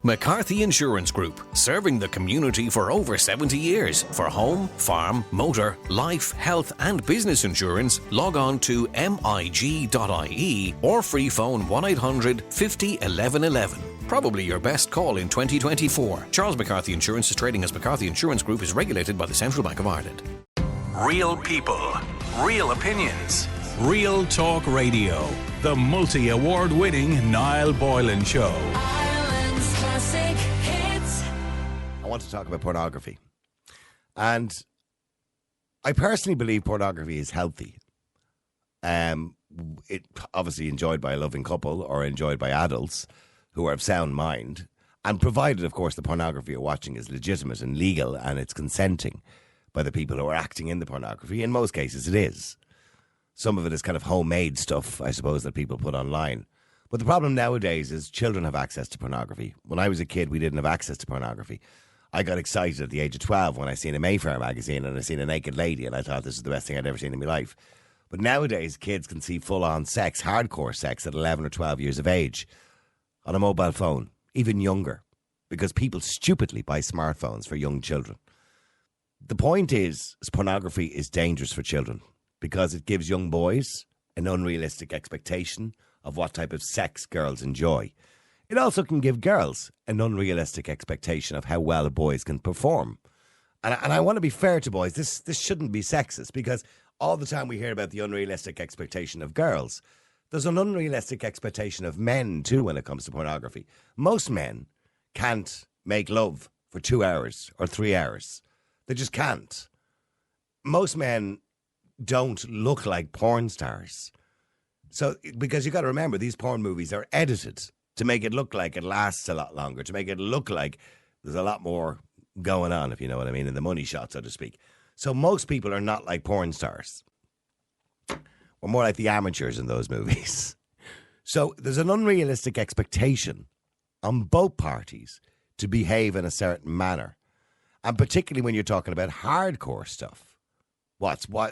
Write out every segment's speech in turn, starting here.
McCarthy Insurance Group, serving the community for over 70 years. For home, farm, motor, life, health and business insurance, log on to mig.ie or free phone 1800 50 11 11. Probably your best call in 2024. Charles McCarthy Insurance is trading as McCarthy Insurance Group, is regulated by the Central Bank of Ireland. Real people, real opinions. Real Talk Radio. The multi-award winning Niall Boylan Show. Ireland's classic hits. I want to talk about pornography. And I personally believe pornography is healthy. It obviously enjoyed by a loving couple or enjoyed by adults who are of sound mind. And provided, of course, the pornography you're watching is legitimate and legal and it's consenting by the people who are acting in the pornography. In most cases, it is. Some of it is kind of homemade stuff, I suppose, that people put online. But the problem nowadays is children have access to pornography. When I was a kid, we didn't have access to pornography. I got excited at the age of 12 when I seen a Mayfair magazine and I seen a naked lady and I thought this is the best thing I'd ever seen in my life. But nowadays, kids can see full-on sex, hardcore sex at 11 or 12 years of age on a mobile phone, even younger, because people stupidly buy smartphones for young children. The point is pornography is dangerous for children because it gives young boys an unrealistic expectation of what type of sex girls enjoy. It also can give girls an unrealistic expectation of how well boys can perform. And I want to be fair to boys. This shouldn't be sexist because all the time we hear about the unrealistic expectation of girls. There's an unrealistic expectation of men too when it comes to pornography. Most men can't make love for 2 hours or 3 hours. They just can't. Most men don't look like porn stars. So, because you got to remember, these porn movies are edited to make it look like it lasts a lot longer, to make it look like there's a lot more going on, if you know what I mean, in the money shot, so to speak. So most people are not like porn stars. We're more like the amateurs in those movies. So there's an unrealistic expectation on both parties to behave in a certain manner. And particularly when you're talking about hardcore stuff.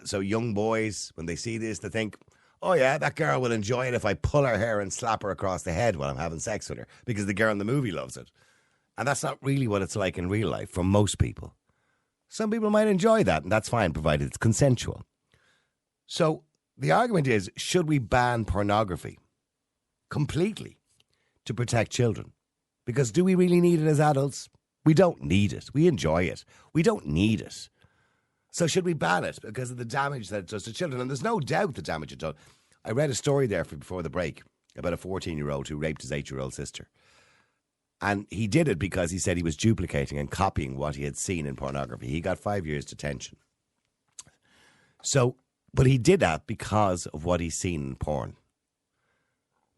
So young boys, when they see this, they think, oh yeah, that girl will enjoy it if I pull her hair and slap her across the head while I'm having sex with her, because the girl in the movie loves it. And that's not really what it's like in real life for most people. Some people might enjoy that, and that's fine, provided it's consensual. So the argument is, should we ban pornography completely to protect children? Because do we really need it as adults? We don't need it. We enjoy it. We don't need it. So should we ban it because of the damage that it does to children? And there's no doubt the damage it does. I read a story there before the break about a 14-year-old who raped his 8-year-old sister. And he did it because he said he was duplicating and copying what he had seen in pornography. He got 5 years detention. So, but he did that because of what he's seen in porn.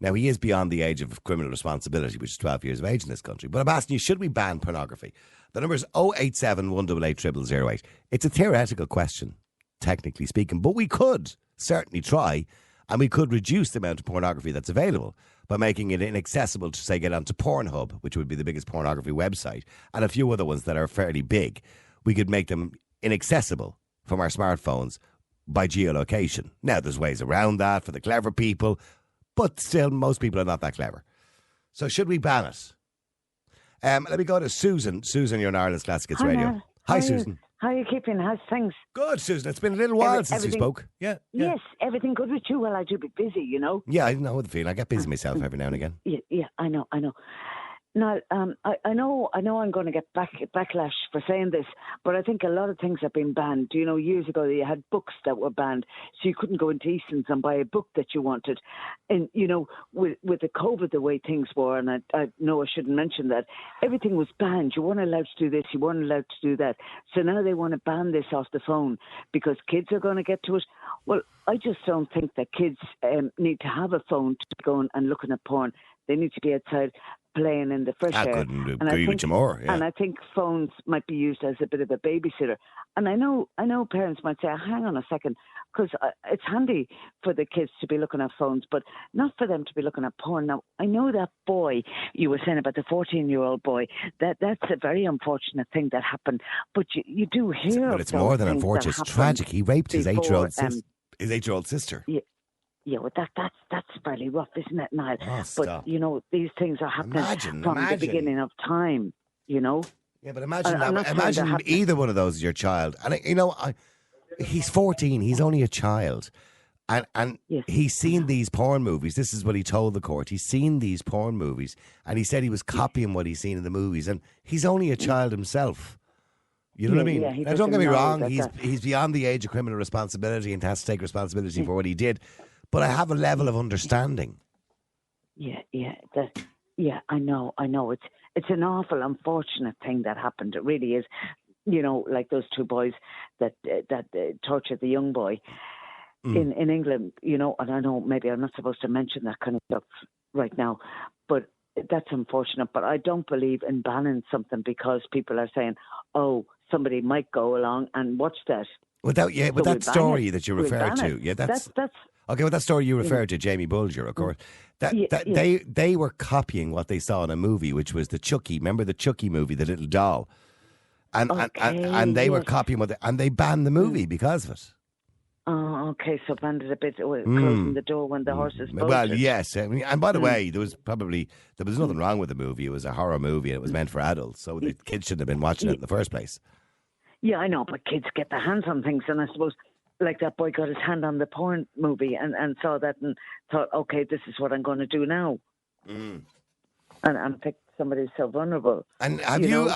Now, he is beyond the age of criminal responsibility, which is 12 years of age in this country. But I'm asking you, should we ban pornography? The number is 087 188 0008. It's a theoretical question, technically speaking, but we could certainly try, and we could reduce the amount of pornography that's available by making it inaccessible to, say, get onto Pornhub, which would be the biggest pornography website, and a few other ones that are fairly big. We could make them inaccessible from our smartphones by geolocation. Now, there's ways around that for the clever people, but still, most people are not that clever. So should we ban it? Let me go to Susan. Susan, you're on Ireland's Classic Hits Radio. Niall. Hi, Susan. How are you keeping? How's things? Good, Susan. It's been a little while since we spoke. Yeah. Yes, everything good with you? Well, I do be busy, you know. Yeah, I know the feeling. I get busy myself every now and again. Yeah, I know. Now, I know I'm going to get backlash for saying this, but I think a lot of things have been banned. You know, years ago you had books that were banned, so you couldn't go into Easton's and buy a book that you wanted. And, you know, with the COVID, the way things were, and I know I shouldn't mention that, everything was banned. You weren't allowed to do this, you weren't allowed to do that. So now they want to ban this off the phone because kids are going to get to it. Well, I just don't think that kids need to have a phone to be going and looking at porn. They need to be outside playing in the fresh air. I couldn't agree with you more. Yeah. And I think phones might be used as a bit of a babysitter. And I know parents might say, hang on a second, because it's handy for the kids to be looking at phones, but not for them to be looking at porn. Now, I know that boy you were saying about the 14-year-old boy, that's a very unfortunate thing that happened. But you do hear But it's more than unfortunate. It's tragic. He raped his 8-year-old sister. His 8-year-old sister. Yeah. Yeah, well, that's fairly rough, isn't it, Niall? Oh, But stop. these things are happening from the Imagine. beginning of time. Yeah, but imagine I'm not that. saying they're Imagine happening. either one of those is your child. And, he's 14. He's only a child. And Yes. he's seen these porn movies. This is what he told the court. He's seen these porn movies. And he said he was copying what he's seen in the movies. And he's only a child himself. You know what I mean? Yeah, he Now, don't get me doesn't know wrong. that He's beyond the age of criminal responsibility and has to take responsibility for what he did. But I have a level of understanding. Yeah, I know. It's an awful, unfortunate thing that happened. It really is. Like those two boys that tortured the young boy in England. And I know maybe I'm not supposed to mention that kind of stuff right now, but that's unfortunate. But I don't believe in banning something because people are saying, "Oh, somebody might go along and watch that." With that story that you referred to, that's okay. With that story you referred to, Jamie Bulger, of course, they were copying what they saw in a movie, which was the Chucky. Remember the Chucky movie, the little doll, and they were copying and they banned the movie because of it. Oh, okay. So banned it a bit, closing the door when the horses bolted. Well, yes. I mean, and by the way, there was nothing wrong with the movie. It was a horror movie and it was meant for adults, so the kids shouldn't have been watching it in the first place. Yeah, I know, but kids get their hands on things, and I suppose, like that boy got his hand on the porn movie and saw that and thought, okay, this is what I'm going to do now. And pick somebody so vulnerable. And have you?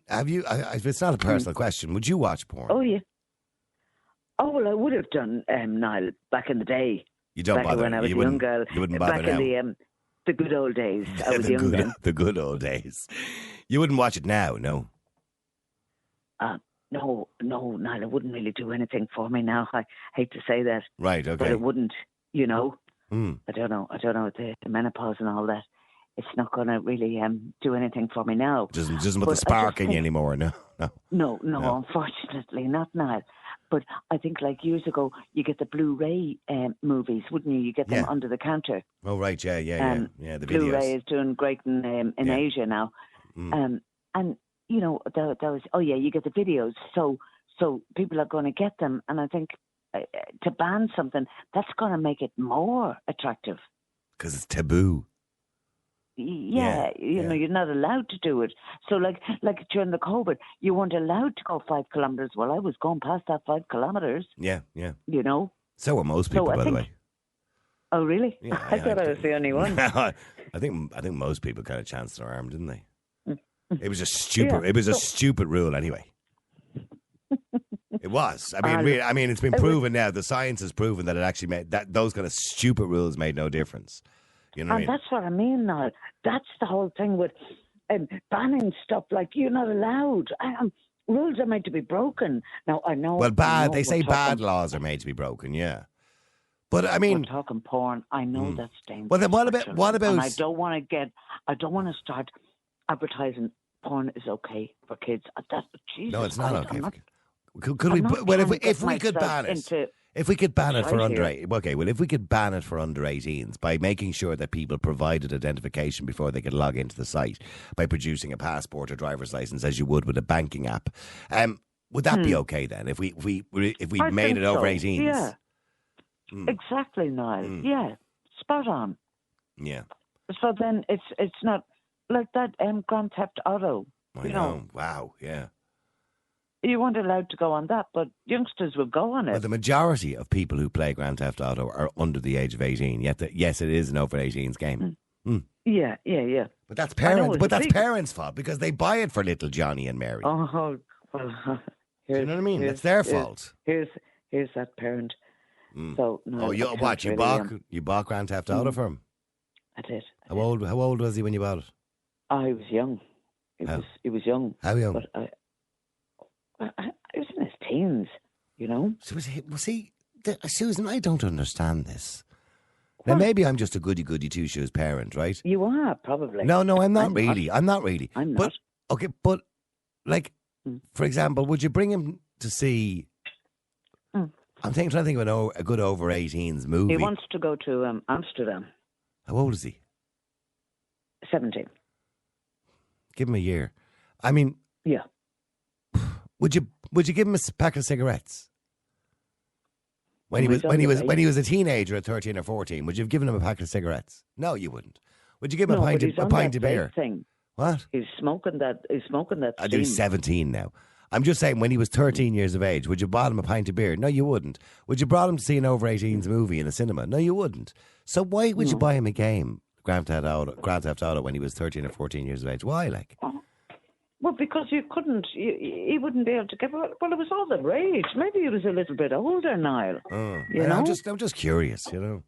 If it's not a personal question, would you watch porn? Oh, yeah. Oh, well, I would have done, Niall, back in the day. You don't back bother. when I was a young girl. You wouldn't bother back now. in the good old days. I was young then. The good old days. You wouldn't watch it now, no? No, Niall, it wouldn't really do anything for me now. I hate to say that. Right, okay. But it wouldn't, I don't know, the menopause and all that. It's not going to really do anything for me now. Doesn't put the spark in you anymore, no? No, unfortunately not, Niall. But I think like years ago, you get the Blu-ray movies, wouldn't you? You get them under the counter. Oh, right, yeah, the videos. Blu-ray is doing great in Asia now. And that was, you get the videos. So people are going to get them. And I think to ban something, that's going to make it more attractive. Because it's taboo. Yeah, you're not allowed to do it. So like during the COVID, you weren't allowed to go 5 kilometres. Well, I was going past that 5 kilometres. Yeah. So are most people, by the way. Oh, really? Yeah, I thought I was the only one. I think most people kind of chanced their arm, didn't they? It was a stupid rule anyway. It was. I mean, it's been proven now. The science has proven that it actually made that those kind of stupid rules made no difference. You know what I mean? That's what I mean now. That's the whole thing with banning stuff. Like, you're not allowed. Rules are made to be broken. Now, I know. Well, they say bad laws are made to be broken, yeah. But I mean, we're talking porn. I know that's dangerous. Well, then what about? And I don't want to start advertising porn is okay for kids. Jesus, no, it's not okay. Could we? Well, if we could ban it. If we could ban it for under 18, okay. Well, if we could ban it for under 18s by making sure that people provided identification before they could log into the site, by producing a passport or driver's license as you would with a banking app, would that be okay then? If we made it over 18s, yeah, exactly, Niall. Yeah, spot on. Yeah. So then it's not like that Grand Theft Auto. I know. Wow. Yeah. You weren't allowed to go on that, but youngsters will go on it. Well, the majority of people who play Grand Theft Auto are under the age of 18. Yet, yes, it is an over 18s game. Yeah. But that's parents' fault because they buy it for little Johnny and Mary. Oh, well, do you know what I mean? It's their fault. Here's that parent. So no. You bought Grand Theft Auto for him? I did. How old was he when you bought it? I was young. He was young. How young? But I was in his teens, So was he? Susan, I don't understand this. Now, maybe I'm just a goody two-shoes parent, right? You are, probably. No, I'm not really. I'm not really. I'm not. Okay, but, like, for example, would you bring him to see... I'm trying to think of a good over 18s movie. He wants to go to Amsterdam. How old is he? 17. Give him a year. I mean... Yeah. Would you give him a pack of cigarettes? When Oh, when he was a teenager at 13 or 14, would you have given him a packet of cigarettes? No, you wouldn't. Would you give him No, a but he's on pint that of beer? vape thing. What? He's smoking that. I do steam. 17 now. I'm just saying, when he was 13 years of age, would you bought him a pint of beer? No, you wouldn't. Would you brought him to see an over 18s movie in a cinema? No, you wouldn't. So why would you buy him a game, Grand Theft Auto, when he was 13 or 14 years of age? Why, like? Well, because you couldn't, he wouldn't be able to get. Well, it was all the rage. Maybe he was a little bit older, Niall. You know? I'm just curious, you know.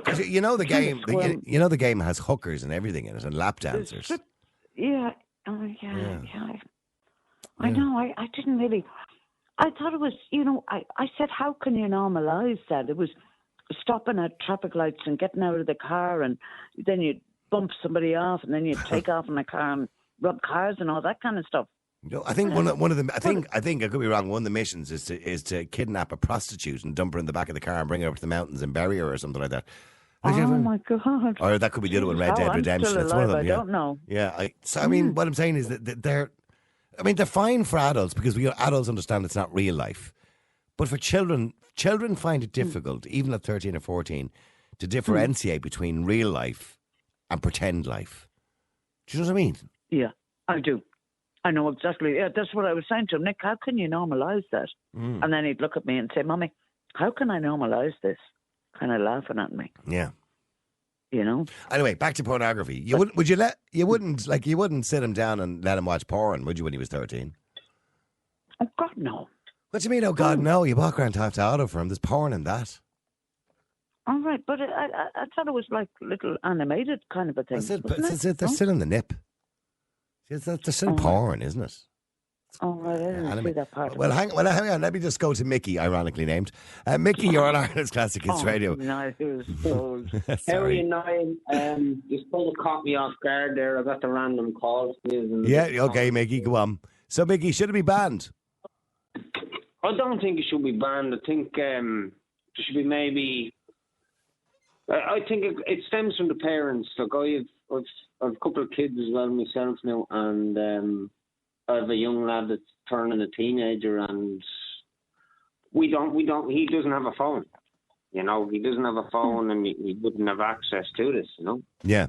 'Cause you know the game. You know the game has hookers and everything in it, and lap dancers. Yeah. I know. I didn't really. I thought it was. You know, I said, how can you normalise that? It was stopping at traffic lights and getting out of the car, and then you bump somebody off, and then you take off in the car and rub cars and all that kind of stuff. You know, I think one of them. I think I could be wrong. One of the missions is to kidnap a prostitute and dump her in the back of the car and bring her up to the mountains and bury her or something like that. My God! Or that could be the other one, Red Dead Redemption. Still alive, it's one of them. I don't know. Yeah. I mean, what I'm saying is that they're fine for adults because adults understand it's not real life, but for children find it difficult, even at 13 or 14, to differentiate between real life and pretend life. Do you know what I mean? Yeah, I do. I know exactly. Yeah, that's what I was saying to him. Nick, how can you normalise that? And then he'd look at me and say, Mummy, how can I normalise this? Kind of laughing at me. Yeah. You know? Anyway, back to pornography. You wouldn't sit him down and let him watch porn, would you, when he was 13? Oh, God, no. What do you mean, oh, God, no? You bought Grand Theft Auto for him. There's porn in that. All right, but I thought it was like little animated kind of a thing. They're still in the nip. They're still porn, isn't it? Oh, right, I didn't see that part. Well, hang on. Let me just go to Mickey, ironically named. Mickey, you're on Ireland's Classic Hits Radio. No, it was so... How are you, Niall? You still caught me off guard there. I got the random calls. Yeah, okay, Mickey, go on. So, Mickey, should it be banned? I don't think it should be banned. I think there should be maybe... I think it stems from the parents. Like I've a couple of kids as well myself now, and I have a young lad that's turning a teenager, and he doesn't have a phone. You know, he doesn't have a phone, and he wouldn't have access to this. You know. Yeah.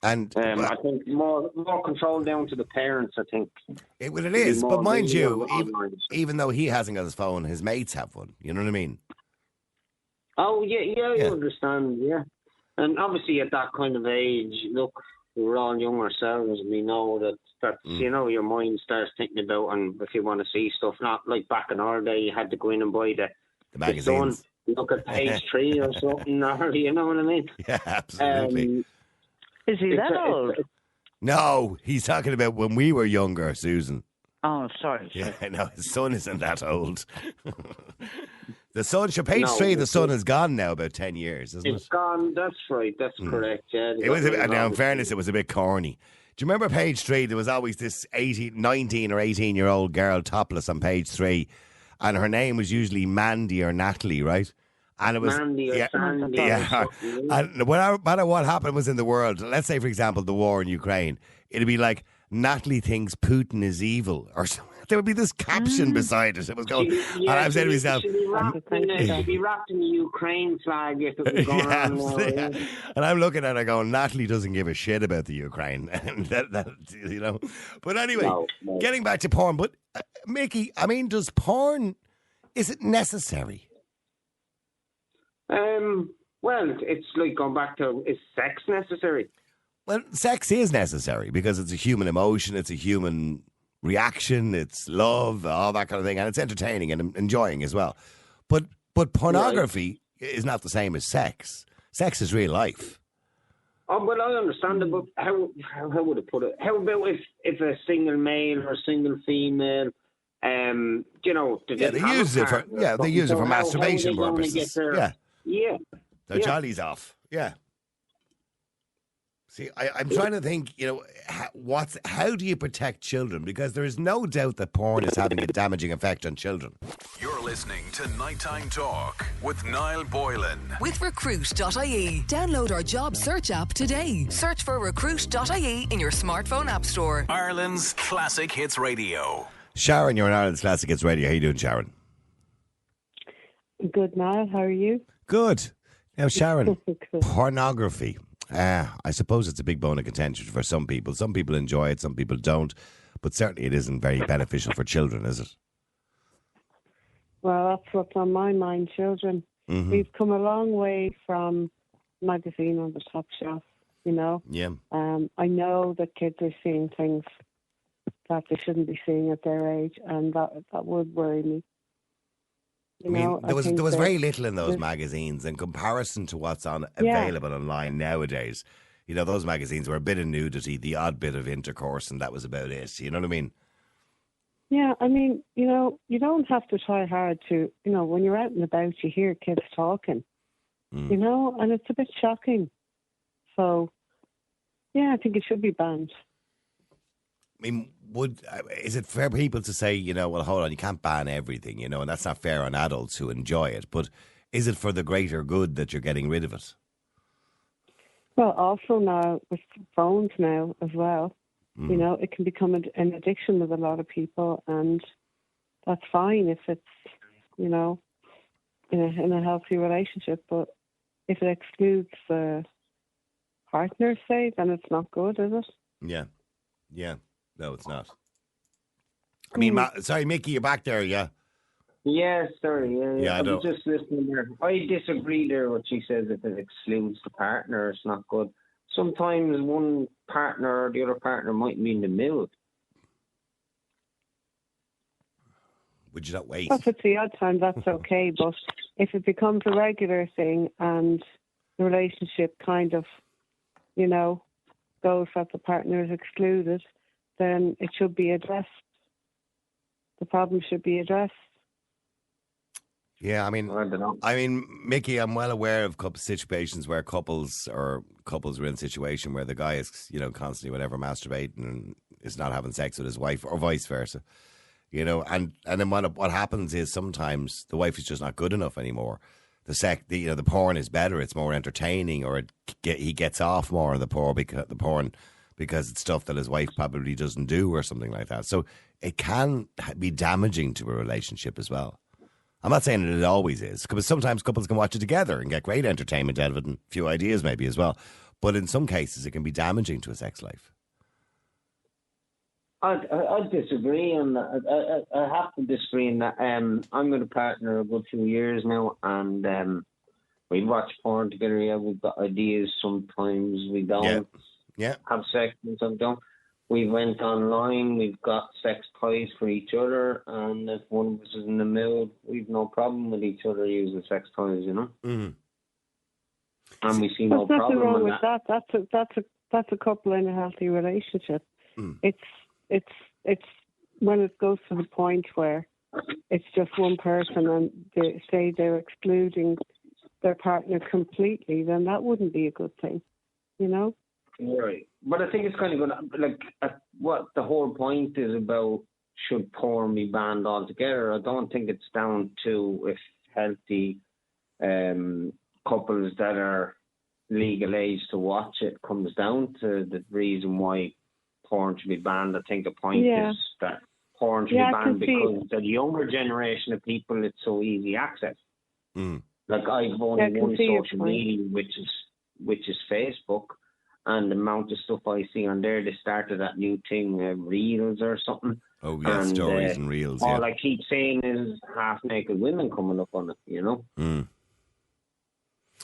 And I think more control down to the parents. I think it is, but mind you, even though he hasn't got his phone, his mates have one. You know what I mean? Oh yeah, I understand. Yeah, and obviously at that kind of age, look, we're all young ourselves. We know that you know, your mind starts thinking about, and if you want to see stuff, not like back in our day, you had to go in and buy the magazines. Look at page 3 or something, or you know what I mean? Yeah, absolutely. Is he that old? No, he's talking about when we were younger, Susan. Oh, sorry. Yeah, no, his son isn't that old. The sun, page 3, the sun is gone now about 10 years, isn't it? It's gone, that's right, that's correct, yeah. It was, now in fairness, it was a bit corny. Do you remember page 3? There was always this 19 or 18-year-old girl topless on page 3, and her name was usually Mandy or Natalie, right? And it was Mandy or Sandy. Yeah. And no matter what happened was in the world, let's say, for example, the war in Ukraine, it'd be like, Natalie thinks Putin is evil, or something. There would be this caption beside it. It was going, and I'm saying to myself, she'd be wrapped in the Ukraine flag if it was going on. Yeah. And I'm looking at her going, Natalie doesn't give a shit about the Ukraine, and that you know. But anyway, getting back to porn. But Mickey, I mean, is it necessary? Well, it's like going back to, is sex necessary? Well, sex is necessary because it's a human emotion, it's a human reaction, it's love, all that kind of thing, and it's entertaining and enjoying as well. But pornography is not the same as sex. Sex is real life. Oh, well, I understand it, but how would I put it? How about if a single male or a single female, you know, they use it for masturbation purposes. Yeah. Their jolly's off. Yeah. See, I'm trying to think, you know, how do you protect children? Because there is no doubt that porn is having a damaging effect on children. You're listening to Nighttime Talk with Niall Boylan. With Recruit.ie. Download our job search app today. Search for Recruit.ie in your smartphone app store. Ireland's Classic Hits Radio. Sharon, you're on Ireland's Classic Hits Radio. How you doing, Sharon? Good, Niall. How are you? Good. Now, Sharon, Good. pornography. I suppose it's a big bone of contention for some people. Some people enjoy it, some people don't. But certainly it isn't very beneficial for children, is it? Well, that's what's on my mind, children. Mm-hmm. We've come a long way from magazine on the top shelf, you know. Yeah. I know that kids are seeing things that they shouldn't be seeing at their age, and that would worry me. I mean, there was think very little in those magazines in comparison to what's available online nowadays. You know, those magazines were a bit of nudity, the odd bit of intercourse, and that was about it. You know what I mean? Yeah, I mean, you know, you don't have to try hard to, you know, when you're out and about, you hear kids talking, you know, and it's a bit shocking. So, yeah, I think it should be banned. I mean, is it fair for people to say, you know, well, hold on, you can't ban everything, you know, and that's not fair on adults who enjoy it, but is it for the greater good that you're getting rid of it? Well, also now, with phones now as well, you know, it can become an addiction with a lot of people, and that's fine if it's, you know, in a healthy relationship, but if it excludes the partner, say, then it's not good, is it? Yeah. No, it's not. I mean, sorry, Mickey, you're back there, yeah? Yeah, sorry. Yeah, I was don't. just listening there. I disagree there. What she says, if it excludes the partner, it's not good. Sometimes one partner or the other partner might be in the mood. Would you not wait? If it's the odd time, that's okay. But if it becomes a regular thing and the relationship kind of, you know, goes that the partner is excluded, then it should be addressed. The problem should be addressed. Yeah, I I don't know. mean, Mickey, I'm well aware of situations where couples are in a situation where the guy is, you know, constantly whatever masturbating and is not having sex with his wife, or vice versa. You know, and then what happens is sometimes the wife is just not good enough anymore. The porn is better; it's more entertaining, or he gets off more on the porn because it's stuff that his wife probably doesn't do, or something like that. So it can be damaging to a relationship as well. I'm not saying that it always is, because sometimes couples can watch it together and get great entertainment out of it and a few ideas maybe as well. But in some cases, it can be damaging to a sex life. I disagree on that. I have to disagree in that. I'm with a partner a good few years now, and we watch porn together. Yeah, we've got ideas. Sometimes we don't have sex, and sometimes don't. We went online. We've got sex toys for each other, and if one of us is in the mood, we've no problem with each other using sex toys. You know, and we see no There's nothing problem wrong with with that. That's a couple in a healthy relationship. It's when it goes to the point where it's just one person and they say they're excluding their partner completely, then that wouldn't be a good thing, you know? Right. But I think it's kind of good. Like, what the whole point is about, should porn be banned altogether? I don't think it's down to if healthy couples that are legal age to watch it comes down to the reason why porn should be banned. I think the point is that porn should be banned because the younger generation of people, it's so easy access. Like, I've only one social media, which is Facebook, and the amount of stuff I see on there, they started that new thing, Reels or something. Oh, yeah, and, stories and Reels, all I keep saying is half-naked women coming up on it, you know?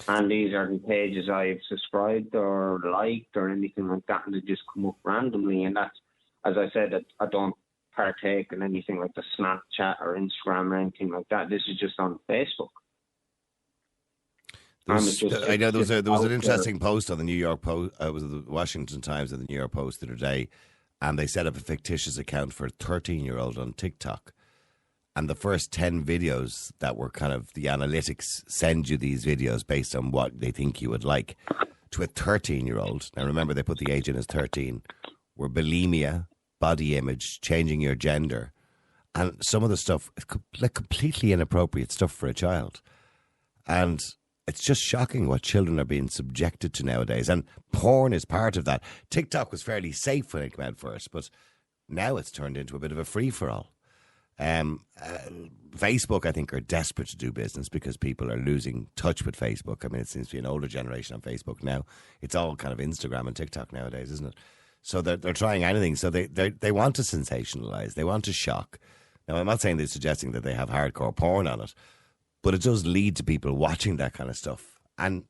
And these are the pages I've subscribed or liked or anything like that, and they just come up randomly. And that's, as I said, I don't partake in anything like the Snapchat or Instagram or anything like that. This is just on Facebook. I know there was an interesting post on the New York Post. It was the Washington Times and the New York Post the other day, and they set up a fictitious account for a 13-year-old on TikTok. And the first 10 videos that were kind of, the analytics send you these videos based on what they think you would like, to a 13-year-old. Now remember, they put the age in as 13. Were bulimia, body image, changing your gender, and some of the stuff, like completely inappropriate stuff for a child. And it's just shocking what children are being subjected to nowadays. And porn is part of that. TikTok was fairly safe when it came out first, but now it's turned into a bit of a free-for-all. Facebook, I think, are desperate to do business because people are losing touch with Facebook. I mean, it seems to be an older generation on Facebook now. It's all kind of Instagram and TikTok nowadays, isn't it? So they're trying anything. So they want to sensationalise. They want to shock. Now, I'm not saying they're suggesting that they have hardcore porn on it, but it does lead to people watching that kind of stuff. And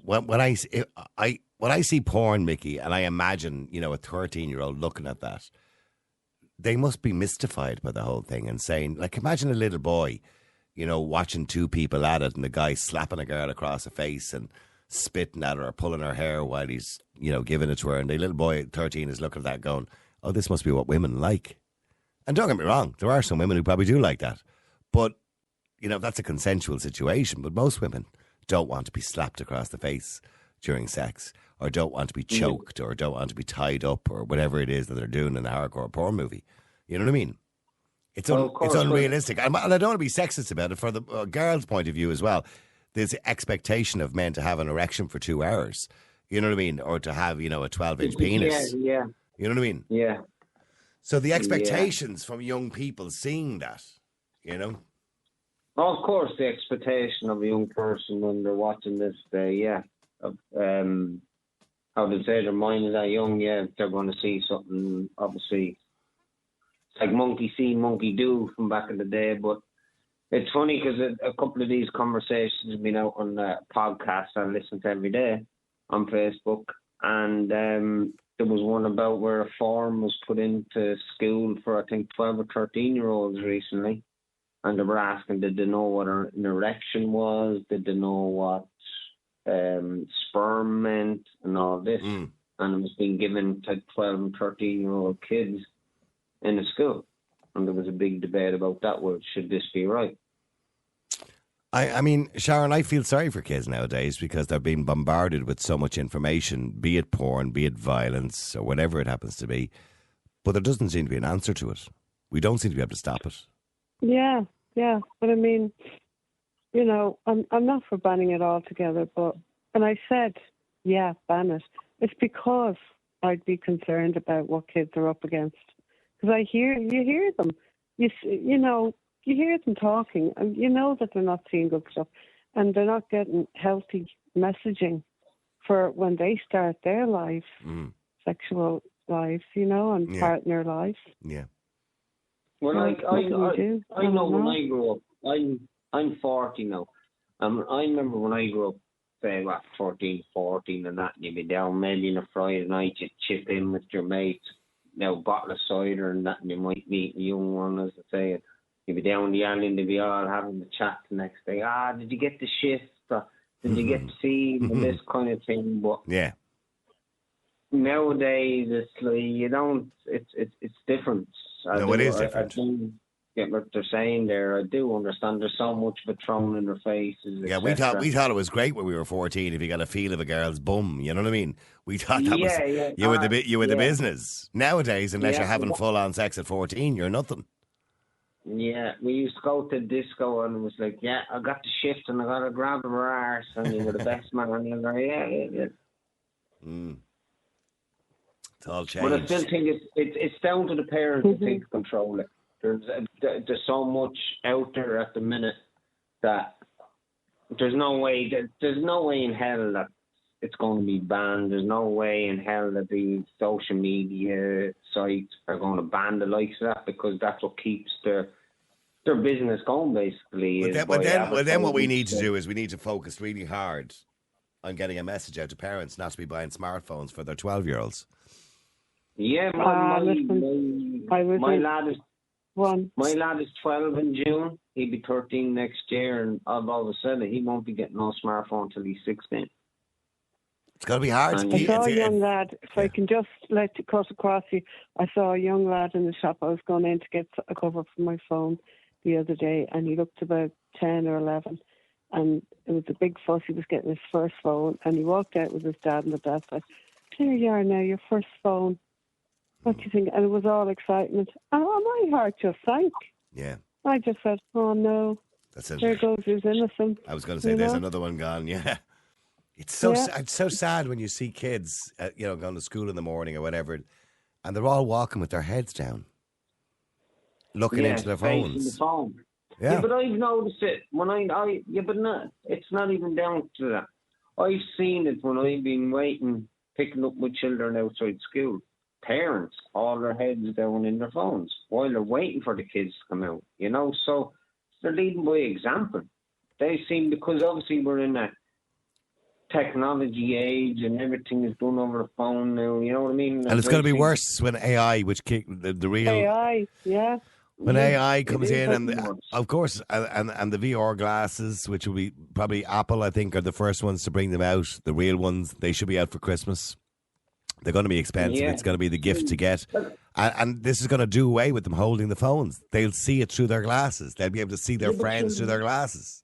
when I see porn, Mickey, and I imagine, a 13-year-old looking at that, they must be mystified by the whole thing and saying, like, imagine a little boy, watching two people at it and the guy slapping a girl across the face and spitting at her or pulling her hair while he's, giving it to her. And the little boy at 13 is looking at that going, oh, this must be what women like. And don't get me wrong, there are some women who probably do like that. But, that's a consensual situation. But most women don't want to be slapped across the face during sex, or don't want to be choked, or don't want to be tied up, or whatever it is that they're doing in the hardcore porn movie. You know what I mean? It's unrealistic. And I don't want to be sexist about it. For the girl's point of view as well, there's the expectation of men to have an erection for 2 hours. You know what I mean? Or to have, a 12-inch penis. Yeah. You know what I mean? Yeah. So the expectations from young people seeing that, Of course, the expectation of a young person when they're watching this, how they say their mind is that young, they're going to see something, obviously. It's like monkey see, monkey do from back in the day. But it's funny because a couple of these conversations have been out on podcasts I listen to every day on Facebook. And there was one about where a form was put into school for, I think, 12 or 13-year-olds recently. And they were asking, did they know what an erection was? Did they know what sperm meant and all this? And it was being given to 12 and 13-year-old kids in a school. And there was a big debate about that. Well, should this be right? I mean, Sharon, I feel sorry for kids nowadays because they're being bombarded with so much information, be it porn, be it violence, or whatever it happens to be. But there doesn't seem to be an answer to it. We don't seem to be able to stop it. Yeah. But I mean, I'm not for banning it altogether, but when I said, ban it, it's because I'd be concerned about what kids are up against. Because you hear them, you hear them talking, and you know that they're not seeing good stuff, and they're not getting healthy messaging for when they start their life, sexual lives, and partner lives. Yeah. Well, I know when I grew up, I'm 40 now. I remember when I grew up, say, 13, 14 and that, and you'd be down maybe on a Friday night, you'd chip in with your mates, bottle of cider and that, and you might meet a young one, as I say, and you'd be down the alley and they'd be all having the chat the next day. Did you get the shift? Or did you get to see this kind of thing? But yeah. Nowadays, it's like you don't. It's different. It is different. I do get what they're saying there. I do understand. There's so much of it thrown in their faces. Yeah, we thought it was great when we were 14. If you got a feel of a girl's bum, you know what I mean. We thought that was you were the business. Nowadays, unless you're having full on sex at 14, you're nothing. Yeah, we used to go to disco and it was like, I got the shift and I got to grab her arse and you were the best man. And you're like, yeah. It's all changed. But I still think it's down to the parents to take control it. There's so much out there at the minute that there's no way in hell that it's going to be banned. There's no way in hell that the social media sites are going to ban the likes of that, because that's what keeps their business going, basically. But then what we need to do is we need to focus really hard on getting a message out to parents not to be buying smartphones for their 12-year-olds. Yeah, my lad is 12 in June. He'll be 13 next year, and I've always said that he won't be getting no smartphone till he's 16. It's got to be hard to keep. I saw a young lad, if I can just let you cut across you, I saw a young lad in the shop. I was going in to get a cover for my phone the other day, and he looked about 10 or 11, and it was a big fuss. He was getting his first phone, and he walked out with his dad, and the dad said, "Here you are now, your first phone. What do you think?" And it was all excitement. And my heart just sank. Yeah. I just said, oh no, there goes his innocence. I was going to say, there's another one gone, yeah. It's so sad when you see kids, going to school in the morning or whatever, and they're all walking with their heads down. looking into their facing phones. the phone. Yeah. But I've noticed it when but no, it's not even down to that. I've seen it when I've been picking up my children outside school. Parents, all their heads down in their phones while they're waiting for the kids to come out, so they're leading by example. They seem, because obviously we're in a technology age and everything is done over the phone now, you know what I mean? And it's going to be worse when AI, which the real... AI, yeah. When AI comes in, and worse. of course, and the VR glasses, which will be probably Apple, I think, are the first ones to bring them out. The real ones, they should be out for Christmas. They're going to be expensive. Yeah. It's going to be the gift to get. And this is going to do away with them holding the phones. They'll see it through their glasses. They'll be able to see their friends through their glasses.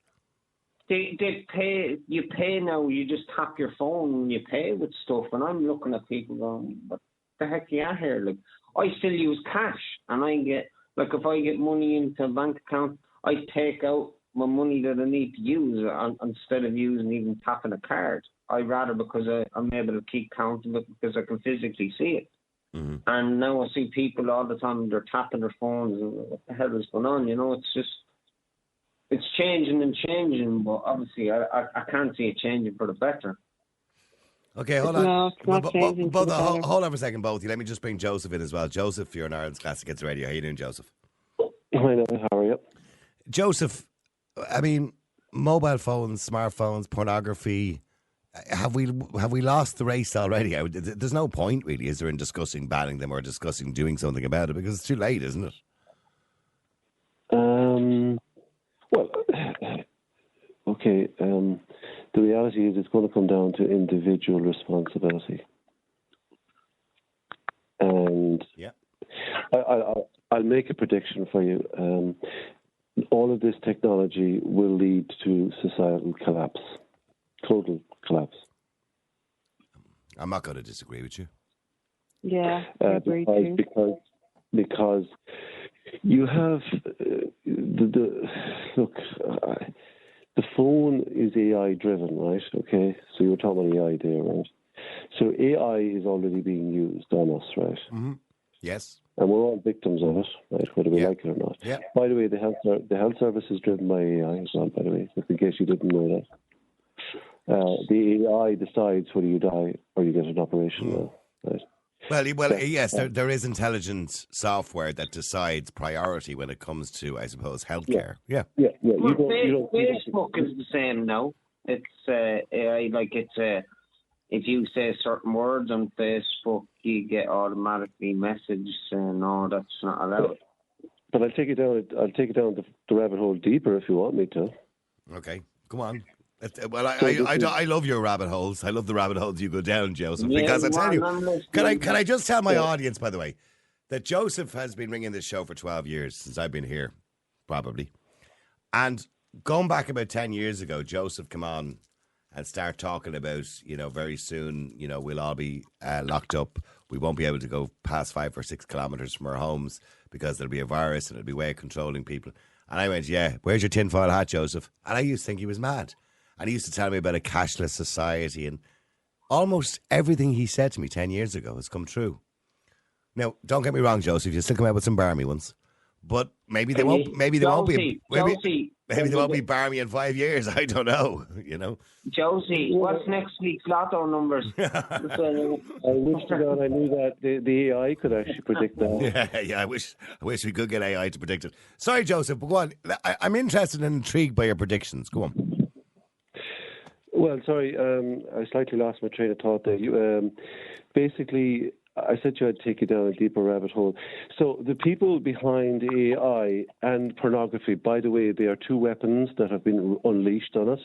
They pay. You pay now. You just tap your phone and you pay with stuff. And I'm looking at people going, "What the heck are you at here?" Like, I still use cash, and I get, like, if I get money into a bank account, I take out my money that I need to use instead of using even tapping a card. I'd rather, because I'm able to keep count of it because I can physically see it. Mm-hmm. And now I see people all the time, they're tapping their phones. And what the hell is going on? It's just, it's changing, but obviously I can't see it changing for the better. Okay, hold on. No, it's not changing for the better. Hold on for a second, both of you. Let me just bring Joseph in as well. Joseph, you're in Ireland's Classic Hits Radio. How you doing, Joseph? Hi, how are you? Joseph, I mean, mobile phones, smartphones, pornography... Have we lost the race already? There's no point, really, is there, in discussing banning them or discussing doing something about it, because it's too late, isn't it? Well, okay. The reality is it's going to come down to individual responsibility. And yeah, I'll make a prediction for you. All of this technology will lead to societal collapse. Total collapse. I'm not going to disagree with you. Yeah, I agree too. Because you have the phone is AI driven, right? Okay, so you were talking about AI there, right? So AI is already being used on us, right? Mm-hmm. Yes. And we're all victims of it, right? Whether we like it or not. Yeah. By the way, the health service is driven by AI as well. By the way, just in case you didn't know that. The AI decides whether you die or you get an operation now, right? Well, yes, there is intelligent software that decides priority when it comes to, I suppose, healthcare. Yeah. Well, Facebook is the same now. It's AI, like if you say certain words on Facebook, you get automatically messages saying, "No, that's not allowed." But I'll take it down the rabbit hole deeper if you want me to. Okay, come on. Well, I love your rabbit holes. I love the rabbit holes you go down, Joseph. Yeah, because I tell you, can I just tell my audience, by the way, that Joseph has been ringing this show for 12 years since I've been here, probably. And going back about 10 years ago, Joseph come on and start talking about, very soon, we'll all be locked up. We won't be able to go past 5 or 6 kilometres from our homes because there'll be a virus and it'll be a way of controlling people. And I went, yeah, where's your tinfoil hat, Joseph? And I used to think he was mad. And he used to tell me about a cashless society, and almost everything he said to me 10 years ago has come true. Now, don't get me wrong, Joseph, you still come out with some barmy ones, but maybe they won't. Maybe they won't be. Maybe they won't be barmy in 5 years. I don't know. Josie, what's next week's lotto numbers? I wish to God I knew that the AI could actually predict that. Yeah. I wish we could get AI to predict it. Sorry, Joseph, but go on. I'm interested and intrigued by your predictions. Go on. Well, sorry, I slightly lost my train of thought there. Basically, I said I'd take you down a deeper rabbit hole. So the people behind AI and pornography, by the way, they are two weapons that have been unleashed on us.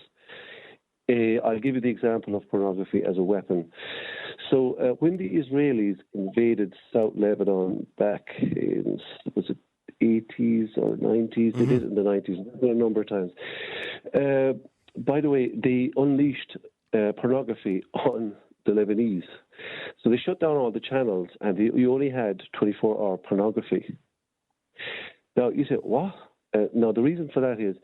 I'll give you the example of pornography as a weapon. So when the Israelis invaded South Lebanon back in, was it 80s or 90s? Mm-hmm. They did it in the 90s, a number of times. By the way, they unleashed pornography on the Lebanese. So they shut down all the channels and you only had 24-hour pornography. Now, you say, what? Now, the reason for that is,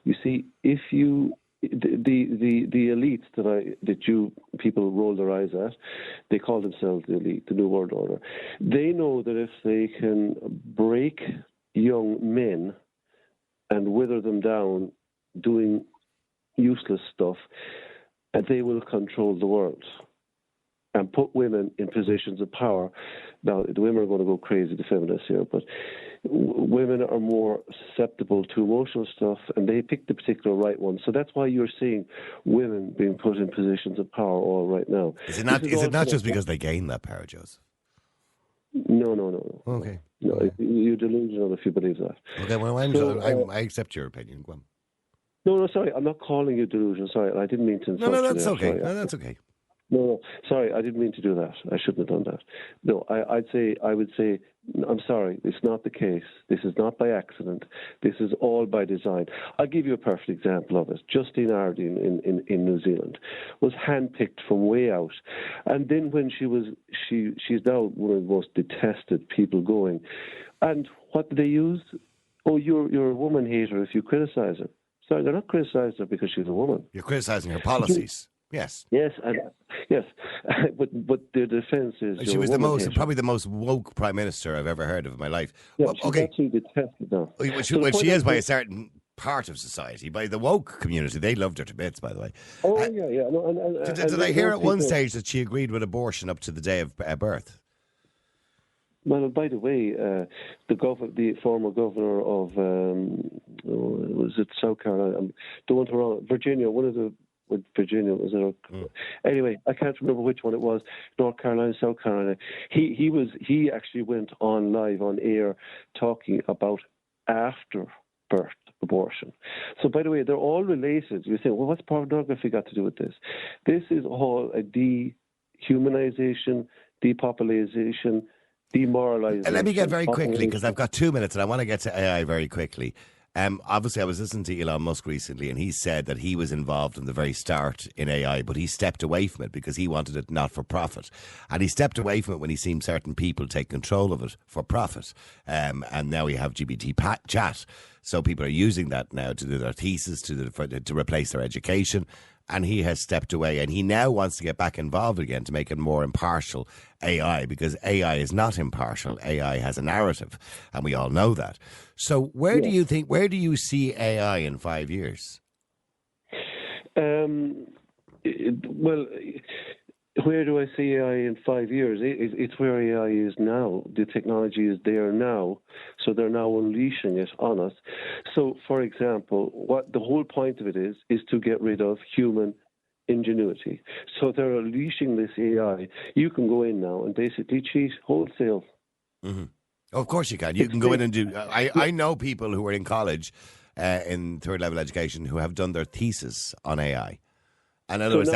you see, if you... The elites that you people roll their eyes at, they call themselves the elite, the New World Order. They know that if they can break young men and wither them down doing useless stuff, and they will control the world and put women in positions of power. Now, the women are going to go crazy, the feminists here, but women are more susceptible to emotional stuff, and they pick the particular right one. So that's why you're seeing women being put in positions of power all right now. Is it not just because they gain that power, Joseph? No. Okay. No, you're delusional if you believe that. Okay, well, I accept your opinion. Go on. No, sorry, I'm not calling you delusional. Sorry, I didn't mean to insult you. No, that's there. okay. Sorry. No, that's okay. No, sorry, I didn't mean to do that. I shouldn't have done that. No, I would say, I'm sorry, it's not the case. This is not by accident. This is all by design. I'll give you a perfect example of it. Justine Ardeen in New Zealand was handpicked from way out. And then when she's now one of the most detested people going. And what do they use? Oh, you're a woman hater if you criticize her. Sorry, they're not criticizing her because she's a woman. You're criticizing her policies. Yes. Yes, yes, but their defence is she was probably the most woke prime minister I've ever heard of in my life. Yeah, well, she's okay, absolutely detested now. Well, she is by a certain part of society, by the woke community. They loved her to bits, by the way. Oh yeah. No, did I hear at one stage that she agreed with abortion up to the day of birth? Well, by the way, the former governor of was it South Carolina? The one around Virginia, Virginia was it? Anyway, I can't remember which one it was. North Carolina, South Carolina. He actually went on live on air talking about after birth abortion. So, by the way, they're all related. You say, well, what's pornography got to do with this? This is all a dehumanization, depopulation, demoralization. And let me get very quickly, because I've got 2 minutes and I want to get to AI very quickly. Obviously, I was listening to Elon Musk recently, and he said that he was involved in the very start in AI, but he stepped away from it because he wanted it not for profit. And he stepped away from it when he seen certain people take control of it for profit. And now we have GPT chat. So people are using that now to do their thesis, to replace their education. And he has stepped away, and he now wants to get back involved again to make it more impartial AI, because AI is not impartial. AI has a narrative, and we all know that. So where do you see AI in 5 years? Well, where do I see AI in 5 years? It's where AI is now. The technology is there now, so they're now unleashing it on us. So, for example, what the whole point of it is to get rid of human ingenuity. So they're unleashing this AI. You can go in now and basically cheat wholesale. Mm-hmm. Of course you can. You can go in and do... I know people who are in college in third level education who have done their thesis on AI. And in other words,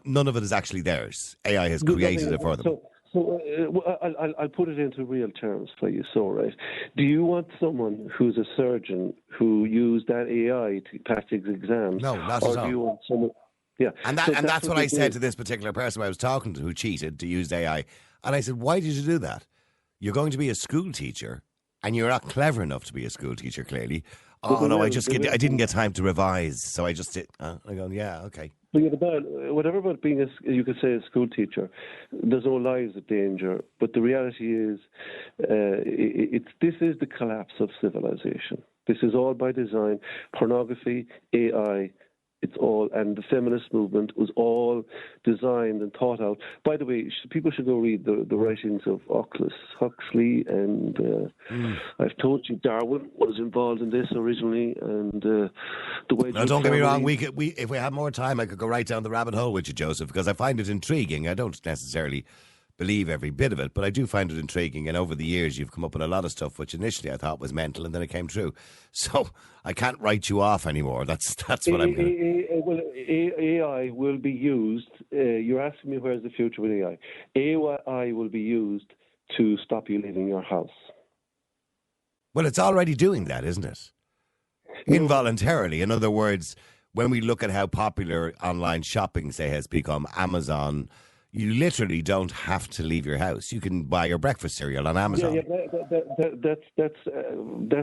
none of it is actually theirs. AI has created it for them. So I'll put it into real terms for you. So, right, do you want someone who's a surgeon who used that AI to pass his exams? No, not at all. Do you want someone? Yeah, and that's what I said to this particular person I was talking to who cheated to use AI. And I said, why did you do that? You're going to be a school teacher, and you're not clever enough to be a school teacher, clearly. Oh, no, I didn't get time to revise, so I just did. I go, yeah, okay. Whatever about being, you could say, a school teacher, there's no lives of danger. But the reality is, this is the collapse of civilization. This is all by design. Pornography, AI, it's all, and the feminist movement was all designed and thought out. By the way, people should go read the writings of Huxley, and I've told you Darwin was involved in this originally, and the way. Now, don't get me wrong. If we had more time, I could go right down the rabbit hole with you, Joseph, because I find it intriguing. I don't necessarily believe every bit of it, but I do find it intriguing. And over the years, you've come up with a lot of stuff which initially I thought was mental, and then it came true. So I can't write you off anymore. That's what I'm going. Well, AI will be used. You're asking me where's the future with AI? AI will be used to stop you leaving your house. Well, it's already doing that, isn't it? Involuntarily. In other words, when we look at how popular online shopping, say, has become, Amazon, You literally don't have to leave your house. You can buy your breakfast cereal on Amazon. That's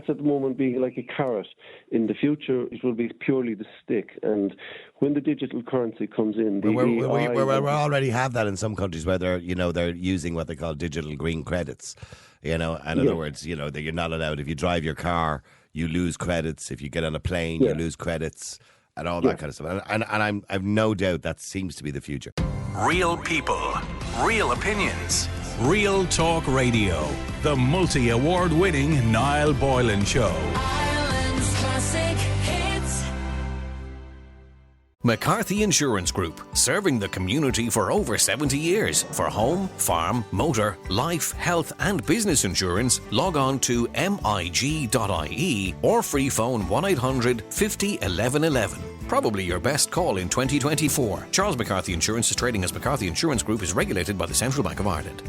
at the moment being like a carrot. In the future, it will be purely the stick. And when the digital currency comes in, we already have that in some countries where they're using what they call digital green credits. In other words, that you're not allowed, if you drive your car, you lose credits. If you get on a plane, you lose credits, and all that kind of stuff. And I've no doubt that seems to be the future. Real people, real opinions, Real Talk Radio. The multi-award winning Niall Boylan Show. Ireland's classic hits. McCarthy Insurance Group, serving the community for over 70 years. For home, farm, motor, life, health and business insurance, log on to mig.ie or free phone 1800 50 11 11. Probably your best call in 2024. Charles McCarthy Insurance is trading as McCarthy Insurance Group, is regulated by the Central Bank of Ireland.